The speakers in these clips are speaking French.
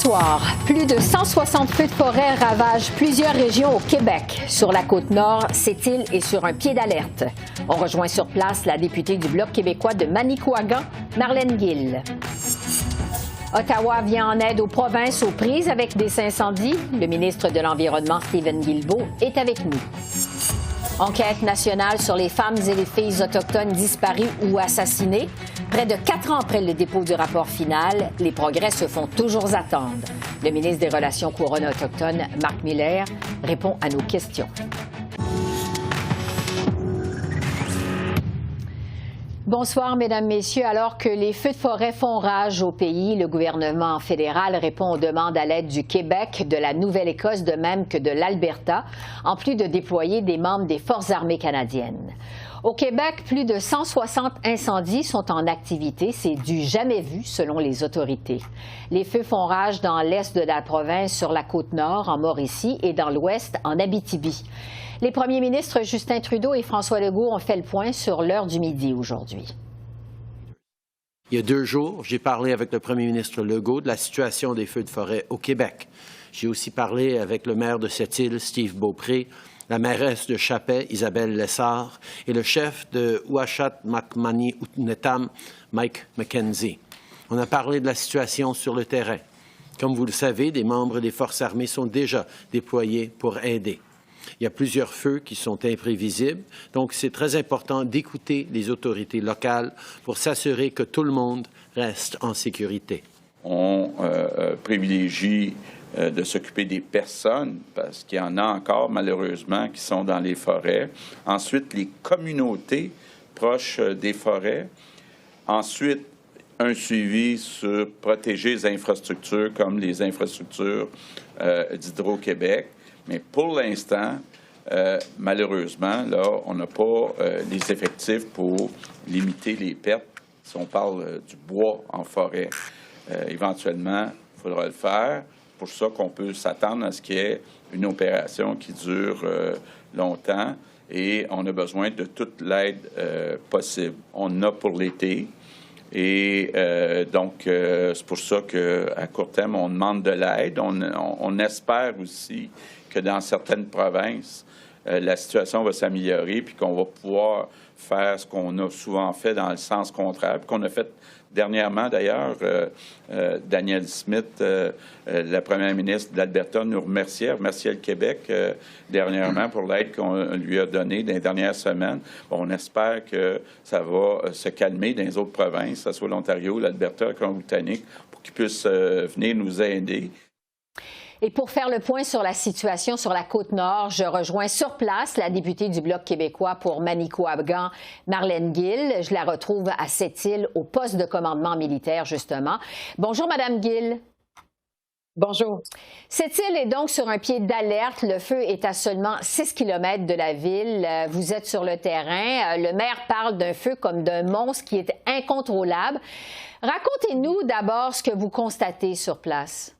soir, plus de 160 feux de forêt ravagent plusieurs régions au Québec. Sur la Côte-Nord, Sept-Îles est sur un pied d'alerte. On rejoint sur place la députée du Bloc québécois de Manicouagan, Marlène Gill. Ottawa vient en aide aux provinces aux prises avec des incendies. Le ministre de l'Environnement, Stephen Guilbeault, est avec nous. Enquête nationale sur les femmes et les filles autochtones disparues ou assassinées. Près de 4 ans après le dépôt du rapport final, les progrès se font toujours attendre. Le ministre des Relations couronnes autochtones, Marc Miller, répond à nos questions. Bonsoir, Mesdames, Messieurs. Alors que les feux de forêt font rage au pays, le gouvernement fédéral répond aux demandes à l'aide du Québec, de la Nouvelle-Écosse, de même que de l'Alberta, en plus de déployer des membres des Forces armées canadiennes. Au Québec, plus de 160 incendies sont en activité. C'est du jamais vu, selon les autorités. Les feux font rage dans l'est de la province, sur la Côte-Nord, en Mauricie, et dans l'ouest, en Abitibi. Les premiers ministres Justin Trudeau et François Legault ont fait le point sur l'heure du midi aujourd'hui. Il y a 2 jours, j'ai parlé avec le premier ministre Legault de la situation des feux de forêt au Québec. J'ai aussi parlé avec le maire de Sept-Îles, Steve Beaupré, la mairesse de Chapet, Isabelle Lessard, et le chef de Ouachat-Macmani-Outnetam, Mike McKenzie. On a parlé de la situation sur le terrain. Comme vous le savez, des membres des Forces armées sont déjà déployés pour aider. Il y a plusieurs feux qui sont imprévisibles, donc c'est très important d'écouter les autorités locales pour s'assurer que tout le monde reste en sécurité. On privilégie de s'occuper des personnes, parce qu'il y en a encore malheureusement qui sont dans les forêts. Ensuite, les communautés proches des forêts. Ensuite, un suivi sur protéger les infrastructures comme les infrastructures d'Hydro-Québec. Mais pour l'instant, malheureusement, là, on n'a pas les effectifs pour limiter les pertes. Si on parle du bois en forêt, éventuellement, il faudra le faire. Pour ça qu'on peut s'attendre à ce qu'il y ait une opération qui dure longtemps et on a besoin de toute l'aide possible. On en a pour l'été. Et donc, c'est pour ça qu'à court terme, on demande de l'aide. On espère aussi que dans certaines provinces, la situation va s'améliorer puis qu'on va pouvoir faire ce qu'on a souvent fait dans le sens contraire, puis qu'on a fait dernièrement, d'ailleurs. Danielle Smith, la première ministre de l'Alberta, nous remerciait le Québec dernièrement pour l'aide qu'on lui a donnée dans les dernières semaines. On espère que ça va se calmer dans les autres provinces, que ce soit l'Ontario, l'Alberta, la Colombie-Britannique, pour qu'ils puissent venir nous aider. Et pour faire le point sur la situation sur la Côte-Nord, je rejoins sur place la députée du Bloc québécois pour Manicouagan, Marlène Gill. Je la retrouve à Sept-Îles, au poste de commandement militaire, justement. Bonjour, Madame Gill. Bonjour. Sept-Îles est donc sur un pied d'alerte. Le feu est à seulement 6 km de la ville. Vous êtes sur le terrain. Le maire parle d'un feu comme d'un monstre qui est incontrôlable. Racontez-nous d'abord ce que vous constatez sur place.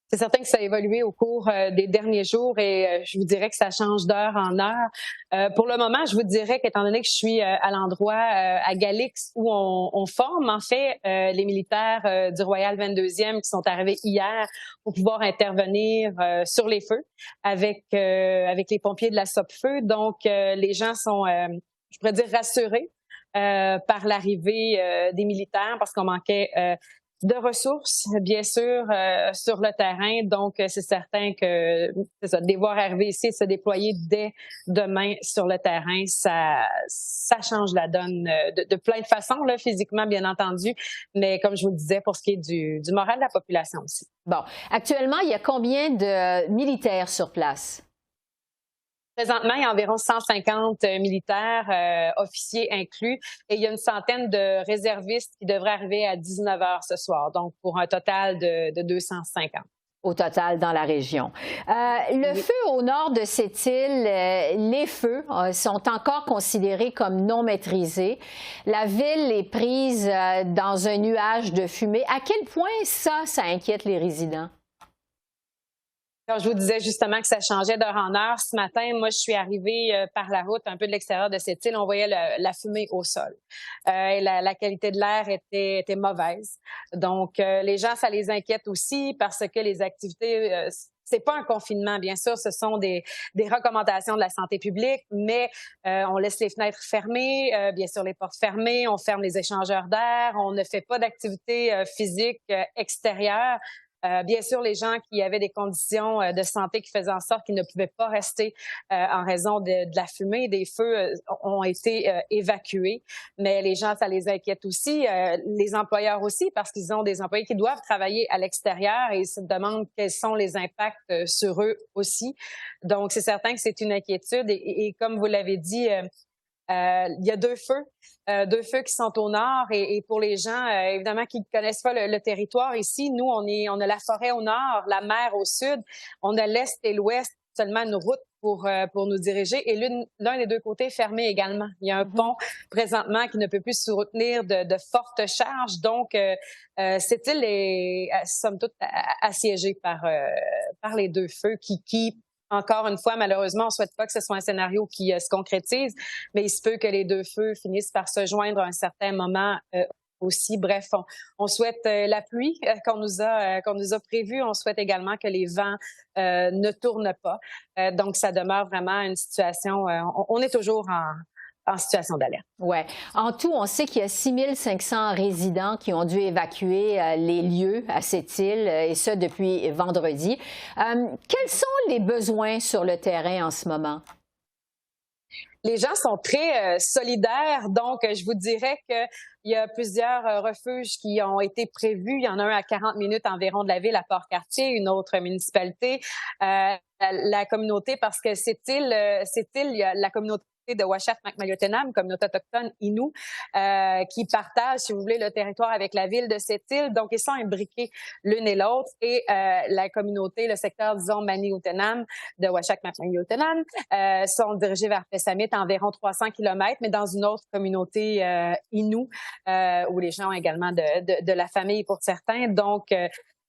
C'est certain que ça a évolué au cours des derniers jours et je vous dirais que ça change d'heure en heure. Pour le moment, je vous dirais qu'étant donné que je suis à l'endroit à Galix où on forme en fait les militaires du Royal 22e qui sont arrivés hier pour pouvoir intervenir sur les feux avec les pompiers de la SOPFEU. Donc, les gens sont, je pourrais dire, rassurés par l'arrivée des militaires parce qu'on manquait de ressources, bien sûr, sur le terrain. Donc, c'est certain que de les voir arriver ici et se déployer dès demain sur le terrain, ça change la donne de plein de façons, là, physiquement, bien entendu, mais comme je vous le disais, pour ce qui est du moral de la population aussi. Bon, actuellement, il y a combien de militaires sur place? Présentement, il y a environ 150 militaires, officiers inclus, et il y a une centaine de réservistes qui devraient arriver à 19 h ce soir, donc pour un total de 250. Au total dans la région. Le feu au nord de Sept-Îles, les feux sont encore considérés comme non maîtrisés. La ville est prise dans un nuage de fumée. À quel point ça inquiète les résidents? Quand je vous disais justement que ça changeait d'heure en heure, ce matin, moi, je suis arrivée par la route, un peu de l'extérieur de cette île, on voyait la fumée au sol. Et la qualité de l'air était mauvaise. Donc, les gens, ça les inquiète aussi parce que les activités, c'est pas un confinement, bien sûr, ce sont des recommandations de la santé publique, mais on laisse les fenêtres fermées, bien sûr les portes fermées, on ferme les échangeurs d'air, on ne fait pas d'activité physique extérieure. Bien sûr, les gens qui avaient des conditions de santé qui faisaient en sorte qu'ils ne pouvaient pas rester en raison de la fumée, des feux ont été évacués. Mais les gens, ça les inquiète aussi. Les employeurs aussi, parce qu'ils ont des employés qui doivent travailler à l'extérieur et ils se demandent quels sont les impacts sur eux aussi. Donc, c'est certain que c'est une inquiétude. Et comme vous l'avez dit, il y a deux feux qui sont au nord et pour les gens évidemment qui ne connaissent pas le territoire ici, nous on a la forêt au nord, la mer au sud, on a l'est et l'ouest, seulement une route pour nous diriger et l'un des deux côtés est fermé également. Il y a un pont présentement qui ne peut plus soutenir de fortes charges, donc cette île est somme toute assiégée par les deux feux qui encore une fois, malheureusement, on ne souhaite pas que ce soit un scénario qui se concrétise, mais il se peut que les deux feux finissent par se joindre à un certain moment aussi. Bref, on souhaite la pluie qu'on nous a prévue. On souhaite également que les vents ne tournent pas. Donc, ça demeure vraiment une situation. On est toujours en situation d'alerte. Oui. En tout, on sait qu'il y a 6500 résidents qui ont dû évacuer les lieux à cette île, et ce, depuis vendredi. Quels sont les besoins sur le terrain en ce moment? Les gens sont très solidaires, donc je vous dirais qu'il y a plusieurs refuges qui ont été prévus. Il y en a un à 40 minutes environ de la ville, à Port-Cartier, une autre municipalité. La communauté, parce que cette île, il y a la communauté de Uashat-Makmayotenam, communauté autochtone Innu, qui partagent, si vous voulez, le territoire avec la ville de cette île. Donc, ils sont imbriqués l'une et l'autre. Et la communauté, le secteur, disons, Manioutenam de Uashat-Makmayotenam, sont dirigés vers Pessamit, environ 300 kilomètres, mais dans une autre communauté Innu, où les gens ont également de la famille pour certains.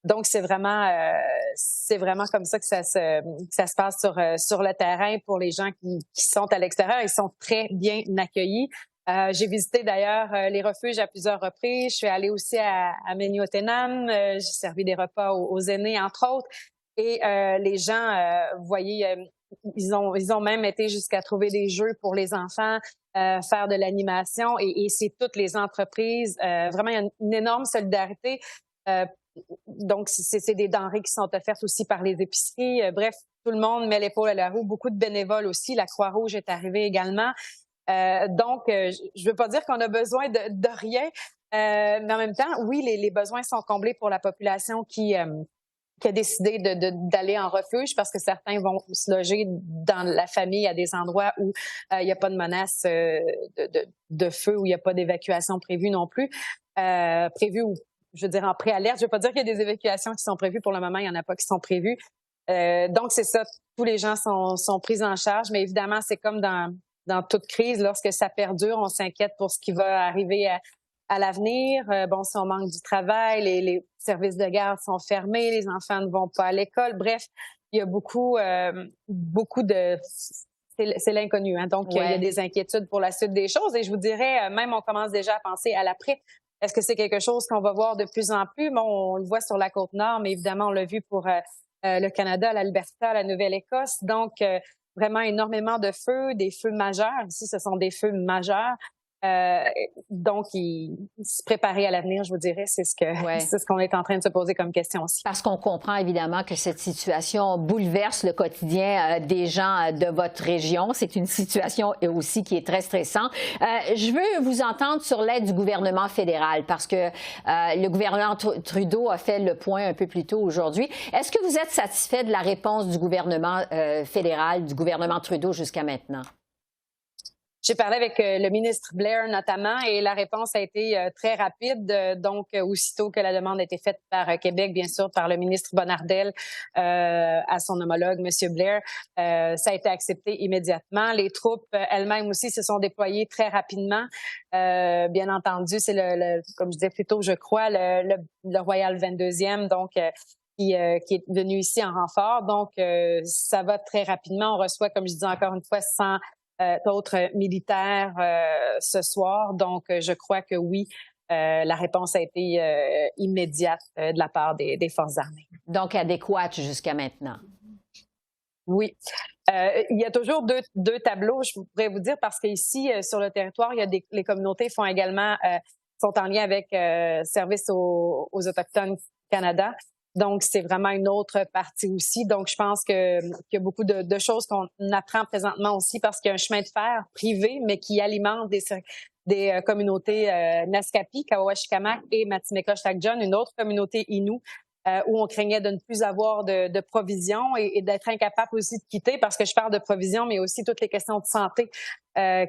Donc, c'est vraiment comme ça que ça se passe sur le terrain pour les gens qui sont à l'extérieur. Ils sont très bien accueillis. J'ai visité d'ailleurs les refuges à plusieurs reprises. Je suis allée aussi à Manioutenam. J'ai servi des repas aux aînés, entre autres. Et les gens, vous voyez, ils ont même été jusqu'à trouver des jeux pour les enfants, faire de l'animation. Et c'est toutes les entreprises. Vraiment, il y a une énorme solidarité. Donc, c'est des denrées qui sont offertes aussi par les épiceries. Bref, tout le monde met l'épaule à la roue. Beaucoup de bénévoles aussi. La Croix-Rouge est arrivée également. Donc, je veux pas dire qu'on a besoin de rien, mais en même temps, oui, les besoins sont comblés pour la population qui a décidé d'aller en refuge parce que certains vont se loger dans la famille à des endroits où il n'y a pas de menace de feu, où il n'y a pas d'évacuation prévue non plus. Prévue ou je veux dire, en préalerte. Je veux pas dire qu'il y a des évacuations qui sont prévues. Pour le moment, il y en a pas qui sont prévues. Donc, c'est ça. Tous les gens sont pris en charge. Mais évidemment, c'est comme dans toute crise. Lorsque ça perdure, on s'inquiète pour ce qui va arriver à l'avenir. Bon, si on manque du travail, les services de garde sont fermés, les enfants ne vont pas à l'école. Bref, il y a beaucoup de... C'est l'inconnu. Hein? Donc, il y a des inquiétudes pour la suite des choses. Et je vous dirais, même on commence déjà à penser à l'après. Est-ce que c'est quelque chose qu'on va voir de plus en plus? Bon, on le voit sur la Côte-Nord, mais évidemment, on l'a vu pour le Canada, l'Alberta, la Nouvelle-Écosse. Donc, vraiment énormément de feux, des feux majeurs. Ici, ce sont des feux majeurs. Donc, se préparer à l'avenir, je vous dirais, c'est ce qu'on est en train de se poser comme question aussi. Parce qu'on comprend évidemment que cette situation bouleverse le quotidien des gens de votre région. C'est une situation aussi qui est très stressante. Je veux vous entendre sur l'aide du gouvernement fédéral parce que le gouvernement Trudeau a fait le point un peu plus tôt aujourd'hui. Est-ce que vous êtes satisfait de la réponse du gouvernement fédéral, du gouvernement Trudeau jusqu'à maintenant? J'ai parlé avec le ministre Blair notamment et la réponse a été très rapide. Donc, aussitôt que la demande a été faite par Québec, bien sûr, par le ministre Bonnardel à son homologue, M. Blair, ça a été accepté immédiatement. Les troupes elles-mêmes aussi se sont déployées très rapidement. Bien entendu, c'est comme je disais plus tôt, je crois, le Royal 22e. Donc, qui est venu ici en renfort. Donc, ça va très rapidement. On reçoit, comme je dis encore une fois, 100 autres militaires ce soir. Donc, je crois que oui, la réponse a été immédiate de la part des forces armées. Donc, adéquate jusqu'à maintenant. Oui. Il y a toujours deux tableaux, je pourrais vous dire, parce qu'ici, sur le territoire, il y a les communautés sont également sont en lien avec Service aux Autochtones Canada. Donc, c'est vraiment une autre partie aussi. Donc, je pense qu'il y a beaucoup de choses qu'on apprend présentement aussi parce qu'il y a un chemin de fer privé, mais qui alimente des communautés Naskapi, Kawashikamak et Matimekos-Takjon, une autre communauté Innu, où on craignait de ne plus avoir de provisions et d'être incapable aussi de quitter, parce que je parle de provisions, mais aussi toutes les questions de santé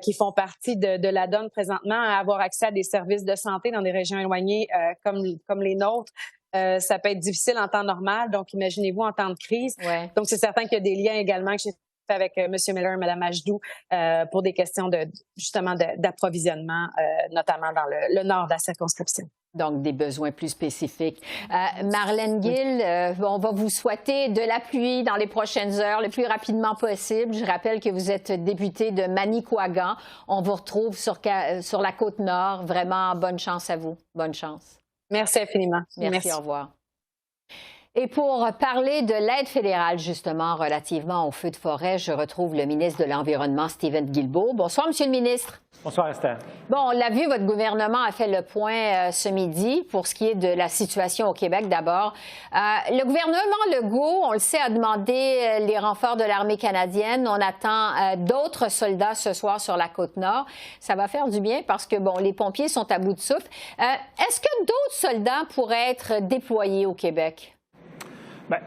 qui font partie de la donne présentement, à avoir accès à des services de santé dans des régions éloignées comme les nôtres. Ça peut être difficile en temps normal, donc imaginez-vous en temps de crise. Ouais. Donc, c'est certain qu'il y a des liens également que j'ai fait avec M. Miller et Mme Ajdou pour des questions justement d'approvisionnement, notamment dans le nord de la circonscription. Donc, des besoins plus spécifiques. Marlène Gill, on va vous souhaiter de la pluie dans les prochaines heures, le plus rapidement possible. Je rappelle que vous êtes députée de Manicouagan. On vous retrouve sur la Côte-Nord. Vraiment, bonne chance à vous. Bonne chance. Merci infiniment. Merci. Au revoir. Et pour parler de l'aide fédérale, justement, relativement aux feux de forêt, je retrouve le ministre de l'Environnement, Stephen Guilbeault. Bonsoir, Monsieur le ministre. Bonsoir, Esther. Bon, on l'a vu, votre gouvernement a fait le point ce midi pour ce qui est de la situation au Québec d'abord. Le gouvernement Legault, on le sait, a demandé les renforts de l'armée canadienne. On attend d'autres soldats ce soir sur la Côte-Nord. Ça va faire du bien parce que, bon, les pompiers sont à bout de souffle. Est-ce que d'autres soldats pourraient être déployés au Québec? Bien,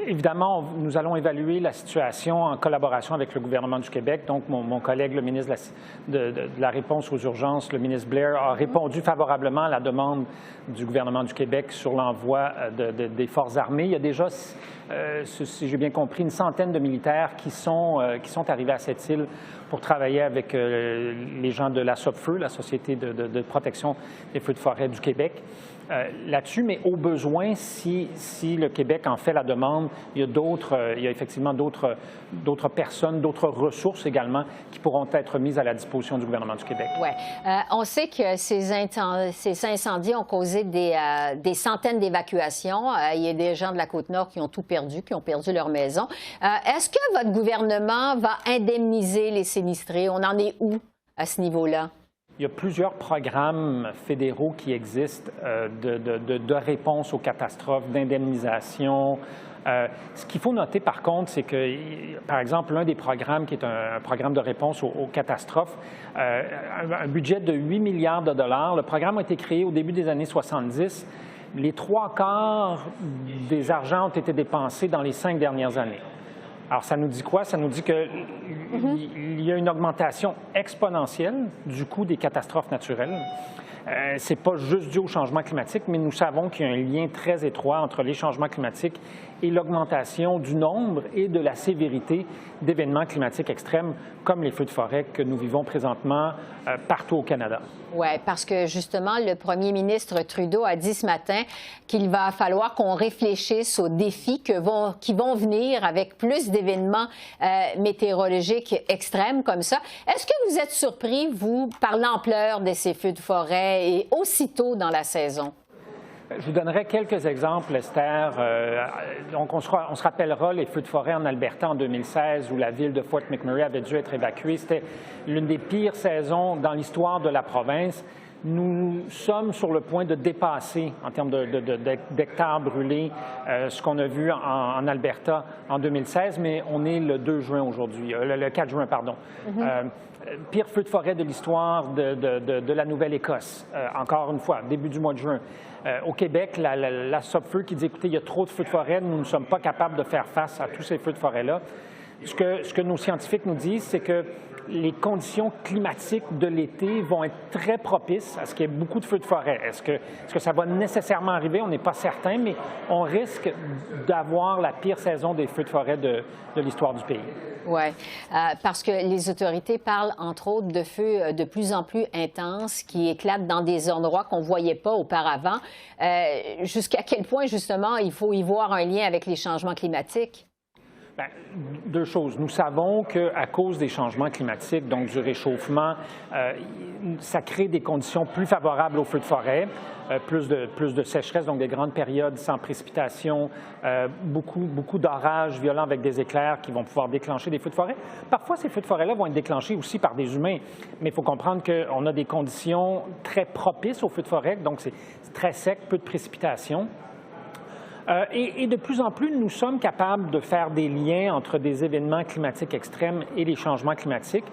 évidemment, nous allons évaluer la situation en collaboration avec le gouvernement du Québec. Donc, mon collègue, le ministre de la réponse aux urgences, le ministre Blair, a répondu favorablement à la demande du gouvernement du Québec sur l'envoi des forces armées. Il y a déjà, si j'ai bien compris, une centaine de militaires qui sont arrivés à cette île pour travailler avec les gens de la SOPFEU, la Société de protection des feux de forêt du Québec. Là-dessus, mais au besoin, si le Québec en fait la demande, il y a effectivement d'autres personnes, d'autres ressources également qui pourront être mises à la disposition du gouvernement du Québec. Oui. On sait que ces incendies ont causé des centaines d'évacuations. Il y a des gens de la Côte-Nord qui ont tout perdu, qui ont perdu leur maison. Est-ce que votre gouvernement va indemniser les sinistrés? On en est où à ce niveau-là? Il y a plusieurs programmes fédéraux qui existent de réponse aux catastrophes, d'indemnisation. Ce qu'il faut noter, par contre, c'est que, par exemple, l'un des programmes qui est un programme de réponse aux catastrophes, un budget de 8 milliards de dollars. Le programme a été créé au début des années 70. Les 3/4 des argents ont été dépensés dans les 5 dernières années. Alors, ça nous dit quoi? Ça nous dit qu'il y a une augmentation exponentielle du coût des catastrophes naturelles. Ce n'est pas juste dû au changement climatique, mais nous savons qu'il y a un lien très étroit entre les changements climatiques et l'augmentation du nombre et de la sévérité d'événements climatiques extrêmes comme les feux de forêt que nous vivons présentement partout au Canada. Oui, parce que justement, le premier ministre Trudeau a dit ce matin qu'il va falloir qu'on réfléchisse aux défis qui vont venir avec plus d'événements météorologiques extrêmes comme ça. Est-ce que vous êtes surpris, vous, par l'ampleur de ces feux de forêt et aussitôt dans la saison? Je vous donnerai quelques exemples, Esther. Donc, on se rappellera les feux de forêt en Alberta en 2016 où la ville de Fort McMurray avait dû être évacuée. C'était l'une des pires saisons dans l'histoire de la province. Nous sommes sur le point de dépasser, en termes d'hectares brûlés, ce qu'on a vu en Alberta en 2016, mais on est le 2 juin aujourd'hui, le 4 juin, pardon. Pire feu de forêt de l'histoire de la Nouvelle-Écosse, encore une fois, début du mois de juin. Au Québec, la SOPFEU qui dit, écoutez, il y a trop de feux de forêt, nous ne sommes pas capables de faire face à tous ces feux de forêt-là. Ce que nos scientifiques nous disent, c'est que les conditions climatiques de l'été vont être très propices à ce qu'il y ait beaucoup de feux de forêt. Est-ce que ça va nécessairement arriver? On n'est pas certain, mais on risque d'avoir la pire saison des feux de forêt de l'histoire du pays. Oui, parce que les autorités parlent, entre autres, de feux de plus en plus intenses qui éclatent dans des endroits qu'on ne voyait pas auparavant. Jusqu'à quel point, justement, il faut y voir un lien avec les changements climatiques? Bien, deux choses. Nous savons qu'à cause des changements climatiques, donc du réchauffement, ça crée des conditions plus favorables aux feux de forêt, plus de sécheresse, donc des grandes périodes sans précipitation, beaucoup d'orages violents avec des éclairs qui vont pouvoir déclencher des feux de forêt. Parfois, ces feux de forêt-là vont être déclenchés aussi par des humains, mais il faut comprendre qu'on a des conditions très propices aux feux de forêt, donc c'est très sec, peu de précipitation. Et de plus en plus, nous sommes capables de faire des liens entre des événements climatiques extrêmes et les changements climatiques.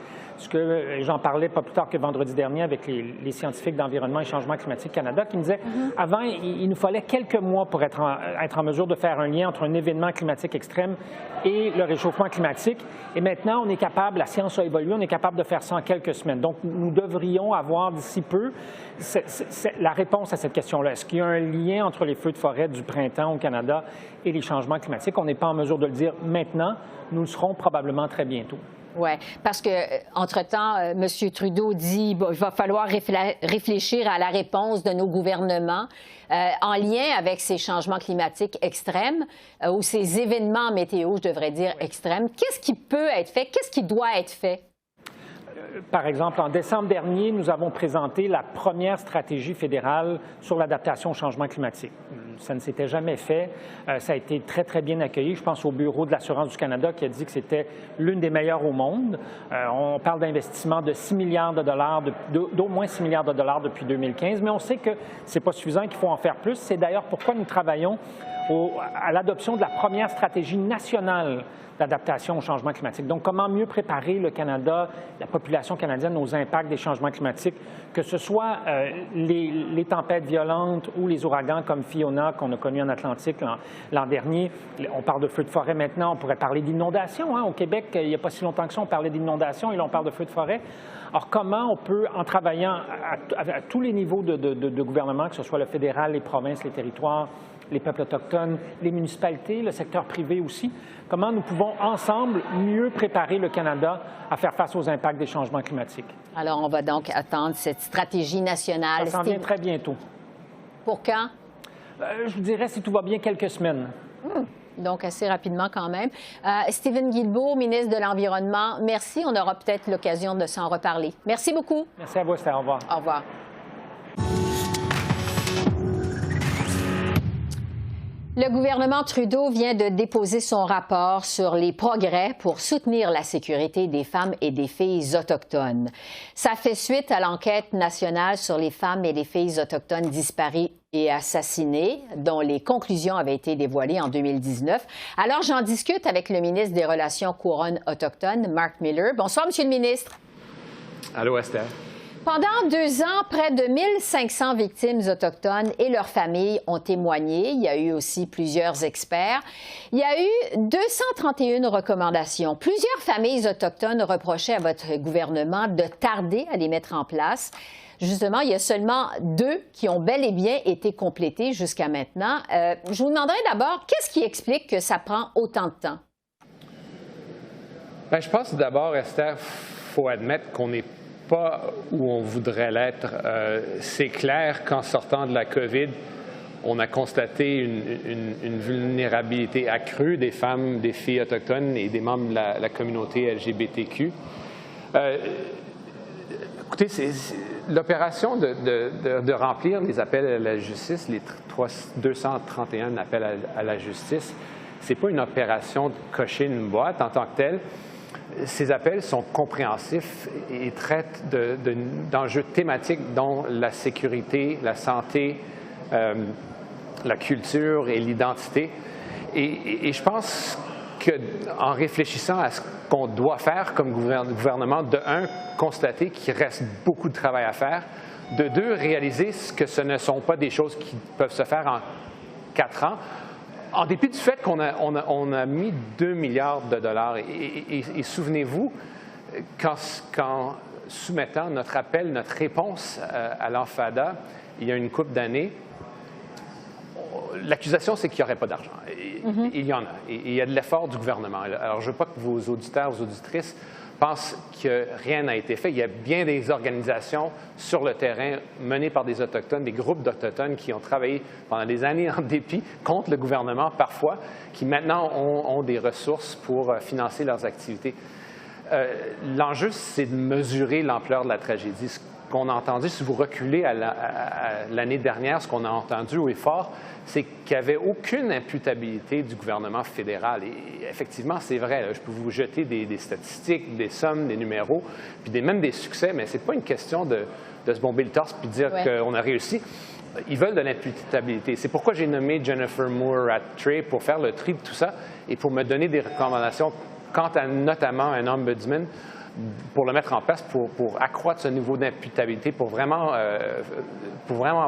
J'en parlais pas plus tard que vendredi dernier avec les scientifiques d'Environnement et Changement climatique Canada qui me disaient avant, il nous fallait quelques mois pour être en mesure de faire un lien entre un événement climatique extrême et le réchauffement climatique. Et maintenant, on est capable, la science a évolué, on est capable de faire ça en quelques semaines. Donc, nous devrions avoir d'ici peu la réponse à cette question-là. Est-ce qu'il y a un lien entre les feux de forêt du printemps au Canada et les changements climatiques? On n'est pas en mesure de le dire maintenant. Nous le serons probablement très bientôt. Oui, parce qu'entre-temps, M. Trudeau dit qu'il va falloir réfléchir à la réponse de nos gouvernements en lien avec ces changements climatiques extrêmes ou ces événements météo, je devrais dire, extrêmes. Qu'est-ce qui peut être fait? Qu'est-ce qui doit être fait? Par exemple, en décembre dernier, nous avons présenté la première stratégie fédérale sur l'adaptation au changement climatique. Ça ne s'était jamais fait. Ça a été très, très bien accueilli. Je pense au Bureau de l'assurance du Canada qui a dit que c'était l'une des meilleures au monde. On parle d'investissement de 6 milliards de dollars, d'au moins 6 milliards de dollars depuis 2015, mais on sait que ce n'est pas suffisant, qu'il faut en faire plus. C'est d'ailleurs pourquoi nous travaillons à l'adoption de la première stratégie nationale d'adaptation au changement climatique. Donc, comment mieux préparer le Canada, la population canadienne aux impacts des changements climatiques, que ce soit les tempêtes violentes ou les ouragans comme Fiona qu'on a connu en Atlantique l'an dernier. On parle de feux de forêt maintenant, on pourrait parler d'inondations. Au Québec, il n'y a pas si longtemps que ça, on parlait d'inondations et là, on parle de feux de forêt. Alors, comment on peut, en travaillant à tous les niveaux de gouvernement, que ce soit le fédéral, les provinces, les territoires, les peuples autochtones, les municipalités, le secteur privé aussi, comment nous pouvons ensemble mieux préparer le Canada à faire face aux impacts des changements climatiques. Alors, on va donc attendre cette stratégie nationale. Ça s'en vient très bientôt. Pour quand? Je vous dirais, si tout va bien, quelques semaines. Donc, assez rapidement quand même. Stephen Guilbeault, ministre de l'Environnement, merci. On aura peut-être l'occasion de s'en reparler. Merci beaucoup. Merci à vous, Esther. Au revoir. Au revoir. Le gouvernement Trudeau vient de déposer son rapport sur les progrès pour soutenir la sécurité des femmes et des filles autochtones. Ça fait suite à l'enquête nationale sur les femmes et les filles autochtones disparues et assassinées, dont les conclusions avaient été dévoilées en 2019. Alors, j'en discute avec le ministre des Relations couronnes autochtones, Mark Miller. Bonsoir, Monsieur le ministre. Allô, Esther. Pendant 2 ans, près de 1500 victimes autochtones et leurs familles ont témoigné. Il y a eu aussi plusieurs experts. Il y a eu 231 recommandations. Plusieurs familles autochtones reprochaient à votre gouvernement de tarder à les mettre en place. Justement, il y a seulement 2 qui ont bel et bien été complétées jusqu'à maintenant. Je vous demanderai d'abord, qu'est-ce qui explique que ça prend autant de temps? Bien, je pense d'abord, Esther, il faut admettre qu'on n'est pas où on voudrait l'être. C'est clair qu'en sortant de la COVID, on a constaté une vulnérabilité accrue des femmes, des filles autochtones et des membres de la communauté LGBTQ. Écoutez, l'opération de remplir les appels à la justice, les 231 appels à la justice, ce n'est pas une opération de cocher une boîte en tant que telle. Ces appels sont compréhensifs et traitent d'enjeux thématiques dont la sécurité, la santé, la culture et l'identité. Et je pense qu'en réfléchissant à ce qu'on doit faire comme gouvernement, de un, constater qu'il reste beaucoup de travail à faire, de deux, réaliser que ce ne sont pas des choses qui peuvent se faire en 4 ans, en dépit du fait qu'on a mis 2 milliards de dollars. Et souvenez-vous, qu'en soumettant notre appel, notre réponse à l'Enfada, il y a une couple d'années, l'accusation, c'est qu'il n'y aurait pas d'argent. Il y en a. Et il y a de l'effort du gouvernement. Alors, je ne veux pas que vos auditeurs, vos auditrices pensent que rien n'a été fait. Il y a bien des organisations sur le terrain menées par des Autochtones, des groupes d'Autochtones qui ont travaillé pendant des années en dépit contre le gouvernement parfois, qui maintenant ont des ressources pour financer leurs activités. L'enjeu, c'est de mesurer l'ampleur de la tragédie. Ce qu'on a entendu, si vous reculez à l'année dernière, ce qu'on a entendu haut et fort, c'est qu'il n'y avait aucune imputabilité du gouvernement fédéral. Et effectivement, c'est vrai. Là, je peux vous jeter des statistiques, des sommes, des numéros, puis même des succès, mais ce n'est pas une question de se bomber le torse puis de dire qu'on a réussi. Ils veulent de l'imputabilité. C'est pourquoi j'ai nommé Jennifer Moore-Rattray pour faire le tri de tout ça et pour me donner des recommandations quant à notamment un ombudsman pour le mettre en place, pour accroître ce niveau d'imputabilité, pour vraiment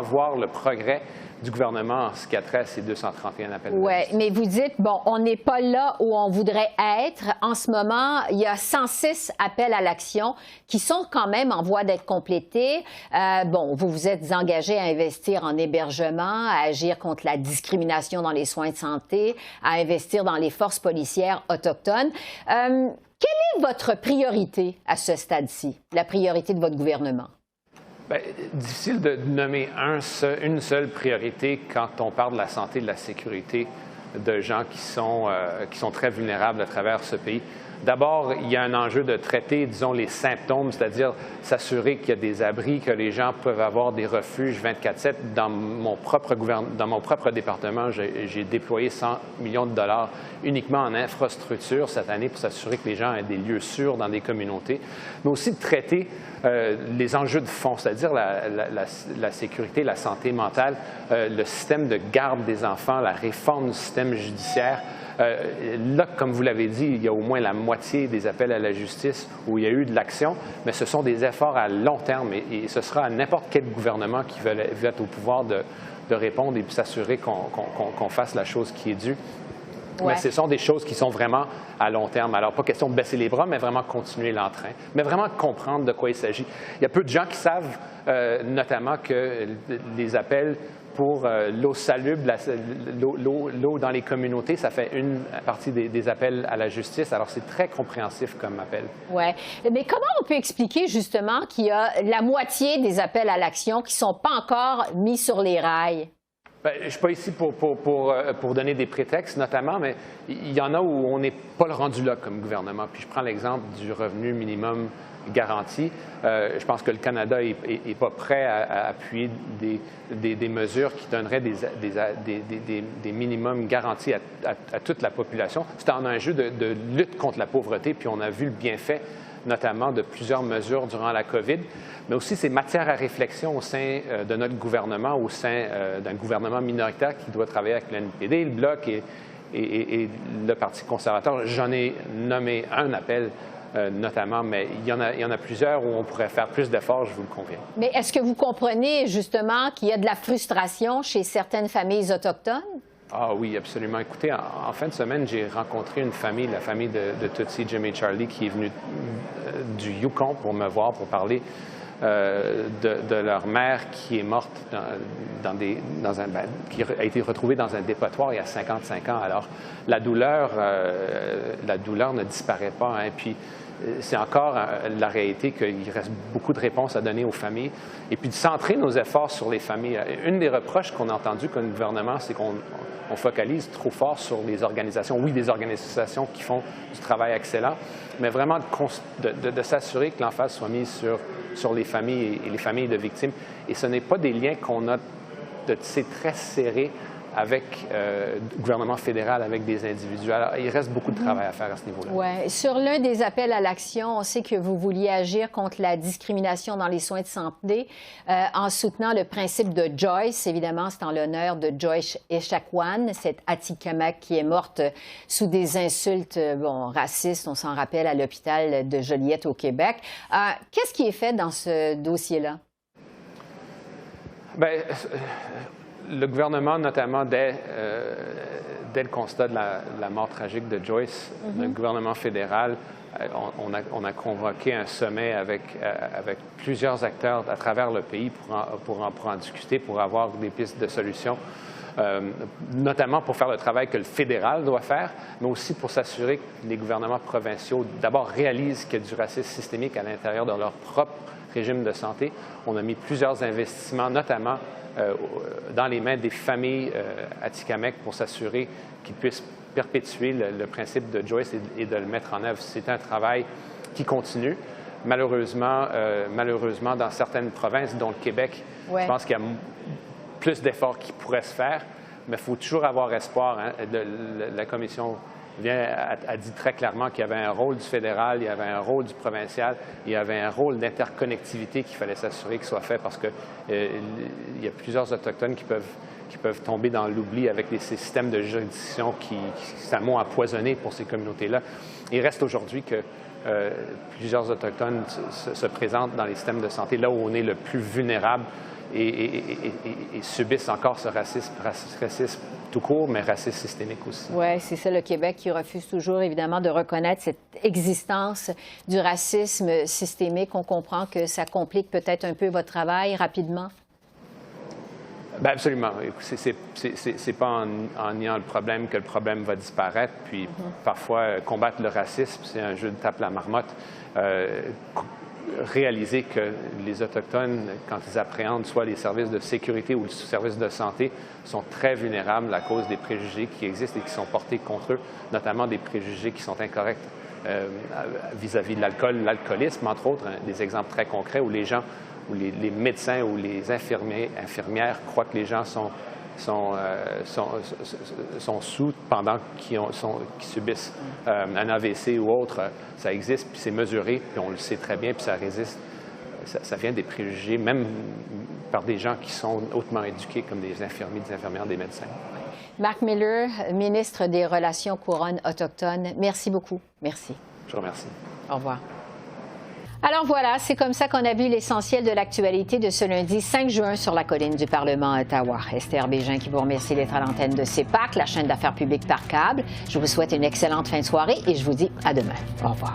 voir le progrès du gouvernement en ce qui a trait à ces 231 appels. Oui, mais vous dites, bon, on n'est pas là où on voudrait être. En ce moment, il y a 106 appels à l'action qui sont quand même en voie d'être complétés. Bon, vous vous êtes engagé à investir en hébergement, à agir contre la discrimination dans les soins de santé, à investir dans les forces policières autochtones. Quelle est votre priorité à ce stade-ci, la priorité de votre gouvernement? Bien, difficile de nommer une seule priorité quand on parle de la santé et de la sécurité de gens qui sont très vulnérables à travers ce pays. D'abord, il y a un enjeu de traiter, disons, les symptômes, c'est-à-dire s'assurer qu'il y a des abris, que les gens peuvent avoir des refuges 24/7. Dans mon propre département, j'ai déployé 100 millions de dollars uniquement en infrastructure cette année pour s'assurer que les gens aient des lieux sûrs dans des communautés, mais aussi de traiter les enjeux de fond, c'est-à-dire la sécurité, la santé mentale, le système de garde des enfants, la réforme du système judiciaire. Là, comme vous l'avez dit, il y a au moins la moitié des appels à la justice où il y a eu de l'action, mais ce sont des efforts à long terme et ce sera à n'importe quel gouvernement qui veut être au pouvoir de répondre et puis s'assurer qu'on fasse la chose qui est due. Ouais. Mais ce sont des choses qui sont vraiment à long terme. Alors, pas question de baisser les bras, mais vraiment continuer l'entrain, mais vraiment comprendre de quoi il s'agit. Il y a peu de gens qui savent notamment que les appels pour l'eau salubre, l'eau dans les communautés, ça fait une partie des appels à la justice. Alors, c'est très compréhensif comme appel. Oui. Mais comment on peut expliquer justement qu'il y a la moitié des appels à l'action qui ne sont pas encore mis sur les rails? Bien, je ne suis pas ici pour donner des prétextes, notamment, mais il y en a où on n'est pas le rendu là comme gouvernement. Puis je prends l'exemple du revenu minimum garanti. Je pense que le Canada n'est pas prêt à appuyer des mesures qui donneraient des minimums garantis à toute la population. C'est en un jeu de lutte contre la pauvreté, puis on a vu le bienfait notamment de plusieurs mesures durant la COVID, mais aussi c'est matière à réflexion au sein de notre gouvernement, au sein d'un gouvernement minoritaire qui doit travailler avec le NPD, le Bloc et le Parti conservateur. J'en ai nommé un appel notamment, mais il y en a plusieurs où on pourrait faire plus d'efforts, je vous le conviens. Mais est-ce que vous comprenez justement qu'il y a de la frustration chez certaines familles autochtones? Ah oui, absolument. Écoutez, en fin de semaine, j'ai rencontré une famille, la famille de Tutsi, Jim et Charlie, qui est venue du Yukon pour me voir, pour parler de leur mère qui est morte qui a été retrouvée dans un dépotoir il y a 55 ans. Alors, la douleur ne disparaît pas. Hein. Puis, c'est encore la réalité qu'il reste beaucoup de réponses à donner aux familles et puis de centrer nos efforts sur les familles. Une des reproches qu'on a entendues comme gouvernement, c'est qu'on focalise trop fort sur les organisations. Oui, des organisations qui font du travail excellent, mais vraiment de s'assurer que l'emphase soit mise sur les familles et les familles de victimes. Et ce n'est pas des liens qu'on a de tisser très serrés avec le gouvernement fédéral, avec des individus. Alors, il reste beaucoup de travail à faire à ce niveau-là. Oui. Sur l'un des appels à l'action, on sait que vous vouliez agir contre la discrimination dans les soins de santé en soutenant le principe de Joyce. Évidemment, c'est en l'honneur de Joyce Echaquan, cette Atikamekw qui est morte sous des insultes racistes, on s'en rappelle, à l'hôpital de Joliette au Québec. Qu'est-ce qui est fait dans ce dossier-là? Bien, le gouvernement, notamment dès le constat de la mort tragique de Joyce, le gouvernement fédéral on a convoqué un sommet avec plusieurs acteurs à travers le pays pour en discuter, pour avoir des pistes de solutions, notamment pour faire le travail que le fédéral doit faire, mais aussi pour s'assurer que les gouvernements provinciaux, d'abord, réalisent qu'il y a du racisme systémique à l'intérieur de leur propre régime de santé. On a mis plusieurs investissements, notamment dans les mains des familles Atikamekw pour s'assurer qu'ils puissent perpétuer le principe de Joyce et de le mettre en œuvre. C'est un travail qui continue. Malheureusement, dans certaines provinces, dont le Québec, je pense qu'il y a plus d'efforts qui pourraient se faire, mais il faut toujours avoir espoir. Hein. La Commission a dit très clairement qu'il y avait un rôle du fédéral, il y avait un rôle du provincial, il y avait un rôle d'interconnectivité qu'il fallait s'assurer qu'il soit fait parce qu'il y a plusieurs Autochtones qui peuvent tomber dans l'oubli avec ces systèmes de juridiction qui c'est un mot empoisonné pour ces communautés-là. Il reste aujourd'hui que plusieurs Autochtones se présentent dans les systèmes de santé là où on est le plus vulnérable et subissent encore ce racisme tout court, mais racisme systémique aussi. Oui, c'est ça, le Québec qui refuse toujours, évidemment, de reconnaître cette existence du racisme systémique. On comprend que ça complique peut-être un peu votre travail rapidement. Bien, absolument. C'est pas en niant le problème que le problème va disparaître. Puis parfois, combattre le racisme, c'est un jeu de tape la marmotte. Réaliser que les Autochtones, quand ils appréhendent soit les services de sécurité ou les services de santé, sont très vulnérables à cause des préjugés qui existent et qui sont portés contre eux, notamment des préjugés qui sont incorrects vis-à-vis de l'alcool, l'alcoolisme, entre autres, des exemples très concrets où les gens, où les médecins ou les infirmières croient que les gens sont sous pendant qu'ils subissent un AVC ou autre. Ça existe, puis c'est mesuré, puis on le sait très bien, puis ça résiste. Ça vient des préjugés, même par des gens qui sont hautement éduqués, comme des infirmiers, des infirmières, des médecins. Marc Miller, ministre des Relations couronnes autochtones, merci beaucoup. Merci. Je vous remercie. Au revoir. Alors voilà, c'est comme ça qu'on a vu l'essentiel de l'actualité de ce lundi 5 juin sur la colline du Parlement à Ottawa. Esther Bégin qui vous remercie d'être à l'antenne de CEPAC, la chaîne d'affaires publiques par câble. Je vous souhaite une excellente fin de soirée et je vous dis à demain. Au revoir.